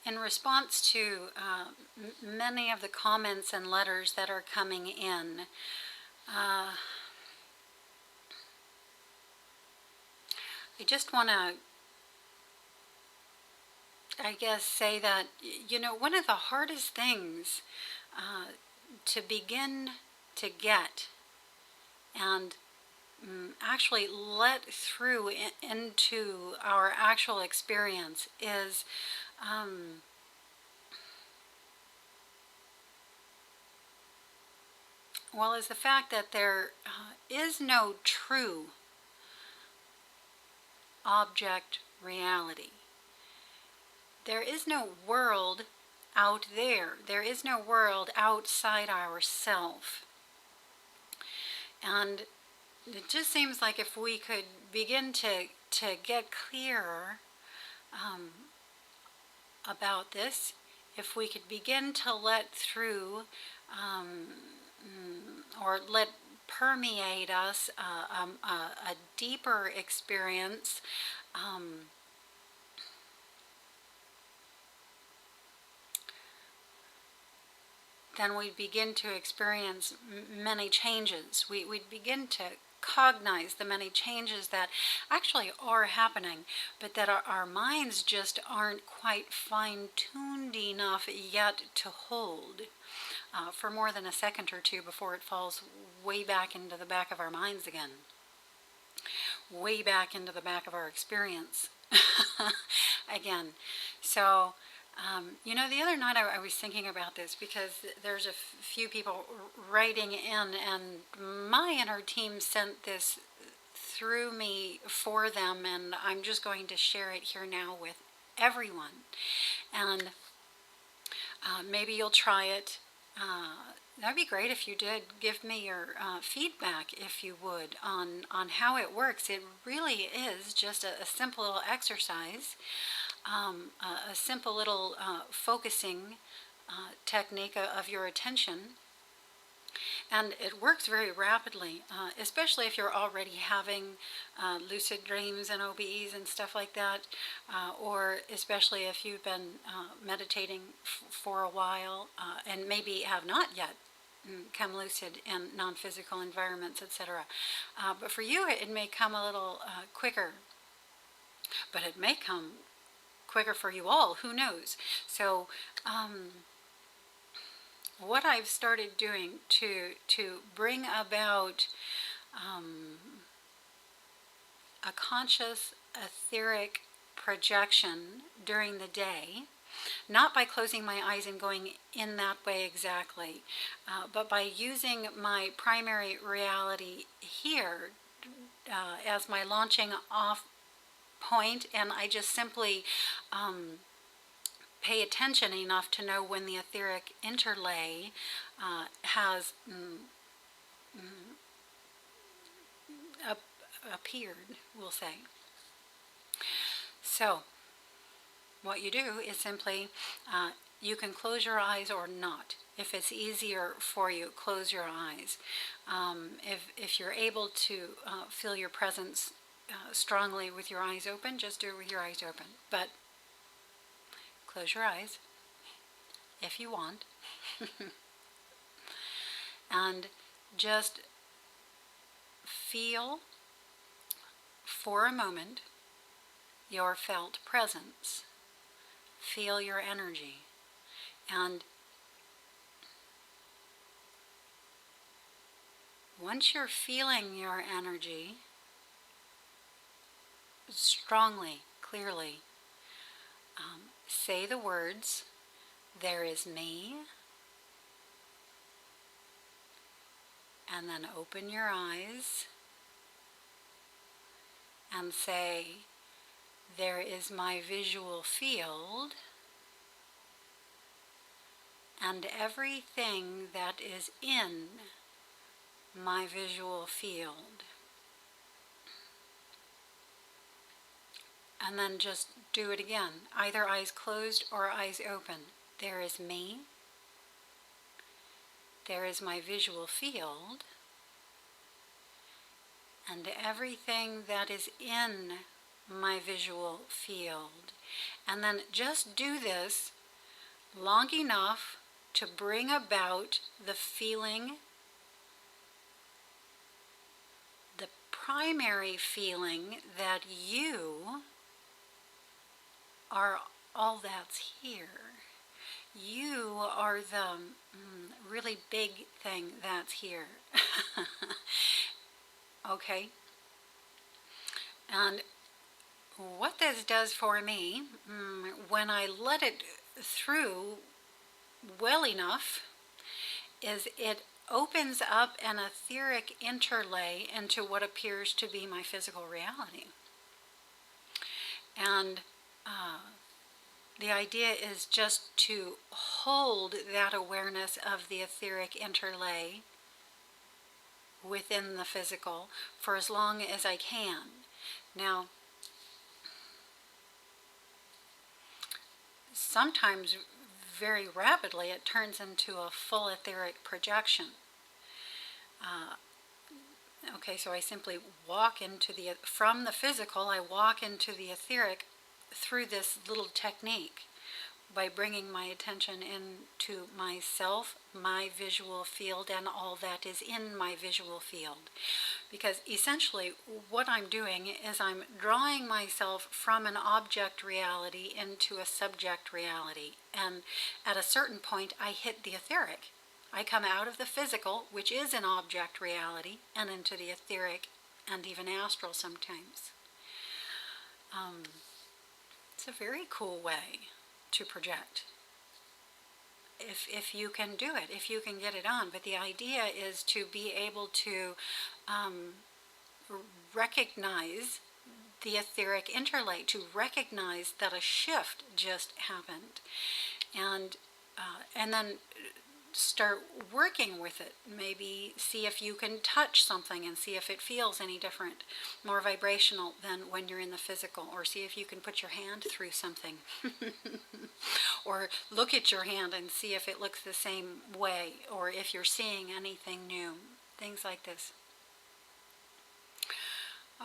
In response to many of the comments and letters that are coming in, I just want to, I guess, say that, one of the hardest things to begin to get and actually let through into our actual experience is is the fact that there is no true object reality. There is no world out there. There is no world outside ourself. And it just seems like if we could begin to get clearer about this, if we could begin to let through or let permeate us a deeper experience, then we'd begin to experience many changes. We'd begin to cognize the many changes that actually are happening, but that our minds just aren't quite fine-tuned enough yet to hold for more than a second or two before it falls way back into the back of our minds again, way back into the back of our experience again. So the other night I was thinking about this because there's a few people writing in, and my inner team sent this through me for them, and I'm just going to share it here now with everyone. And maybe you'll try it. That'd be great if you did give me your feedback, if you would, on how it works. It really is just a simple little exercise. A simple little focusing technique of your attention, and it works very rapidly, especially if you're already having lucid dreams and OBEs and stuff like that, or especially if you've been meditating for a while and maybe have not yet come lucid in non-physical environments, etc. But for you it may come a little quicker, but it may come quicker for you all, who knows. So what I've started doing to bring about a conscious etheric projection during the day, not by closing my eyes and going in that way exactly, but by using my primary reality here as my launching off point, and I just simply pay attention enough to know when the etheric interlay has appeared, we'll say. So what you do is simply, you can close your eyes or not. If it's easier for you, close your eyes. If you're able to feel your presence strongly with your eyes open, just do it with your eyes open. But close your eyes if you want. And just feel for a moment your felt presence. Feel your energy. And once you're feeling your energy strongly, clearly, say the words, "There is me," and then open your eyes and say, "There is my visual field, and everything that is in my visual field." And then just do it again, either eyes closed or eyes open. There is me. There is my visual field. And everything that is in my visual field. And then just do this long enough to bring about the feeling, the primary feeling that you are all that's here. You are the really big thing that's here. Okay? And what this does for me, when I let it through well enough, is it opens up an etheric interlay into what appears to be my physical reality. And the idea is just to hold that awareness of the etheric interlay within the physical for as long as I can. Now, sometimes very rapidly it turns into a full etheric projection. Okay, so I simply walk into from the physical, I walk into the etheric through this little technique by bringing my attention into myself, my visual field, and all that is in my visual field. Because essentially what I'm doing is I'm drawing myself from an object reality into a subject reality. And at a certain point I hit the etheric. I come out of the physical, which is an object reality, and into the etheric and even astral sometimes. It's a very cool way to project, if you can do it, if you can get it on. But the idea is to be able to recognize the etheric interlay, to recognize that a shift just happened, and then start working with it. Maybe see if you can touch something and see if it feels any different, more vibrational than when you're in the physical, or see if you can put your hand through something or look at your hand and see if it looks the same way, or if you're seeing anything new, things like this.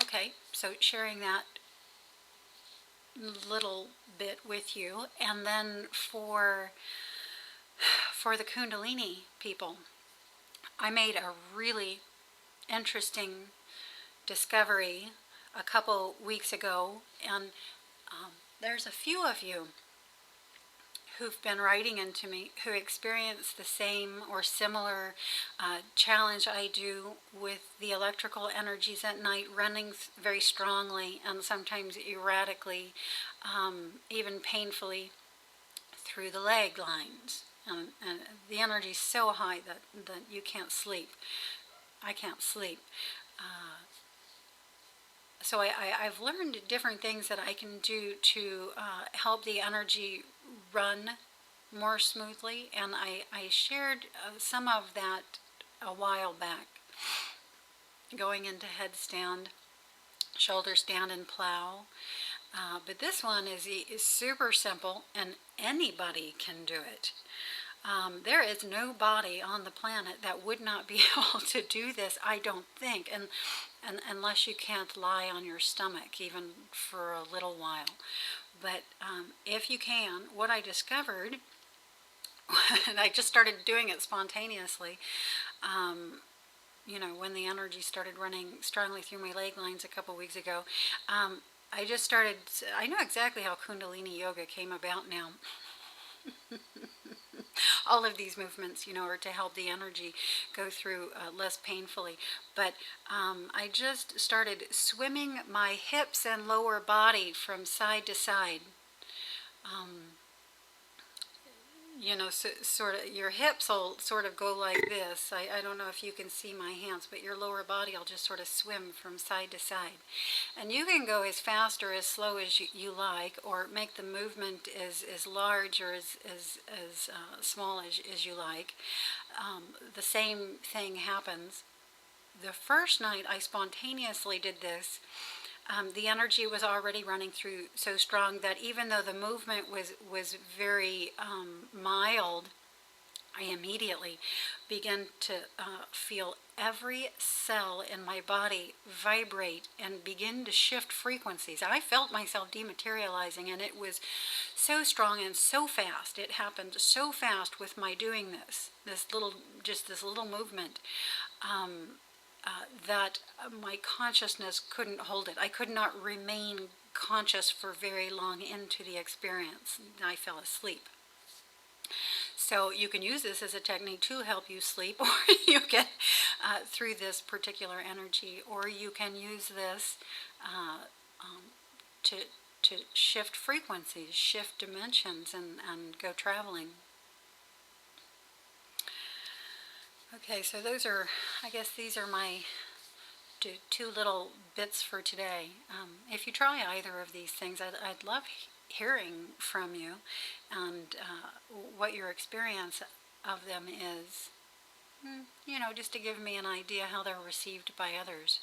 Okay, so sharing that little bit with you. And then for the Kundalini people, I made a really interesting discovery a couple weeks ago, and there's a few of you who've been writing into me who experience the same or similar challenge I do with the electrical energies at night running very strongly and sometimes erratically, even painfully through the leg lines. And the energy is so high that you can't sleep. I can't sleep. So I've learned different things that I can do to help the energy run more smoothly, and I shared some of that a while back, going into headstand, shoulder stand, and plow. But this one is super simple, and anybody can do it. There is no body on the planet that would not be able to do this, I don't think, and unless you can't lie on your stomach even for a little while. But if you can, what I discovered, and I just started doing it spontaneously, when the energy started running strongly through my leg lines a couple weeks ago, I just started, I know exactly how Kundalini Yoga came about now. All of these movements, are to help the energy go through less painfully. But I just started swimming my hips and lower body from side to side. Sort of your hips will sort of go like this. I don't know if you can see my hands, but your lower body will just sort of swim from side to side. And you can go as fast or as slow as you like, or make the movement as large or as small as you like. The same thing happens. The first night I spontaneously did this, the energy was already running through so strong that even though the movement was very mild, I immediately began to feel every cell in my body vibrate and begin to shift frequencies. I felt myself dematerializing, and it was so strong and so fast. It happened so fast with my doing this little movement, that my consciousness couldn't hold it. I could not remain conscious for very long into the experience. I fell asleep. So you can use this as a technique to help you sleep, or you can, through this particular energy, or you can use this to shift frequencies, shift dimensions, and go traveling. Okay, so I guess these are my two little bits for today. If you try either of these things, I'd love hearing from you, and what your experience of them is, just to give me an idea how they're received by others.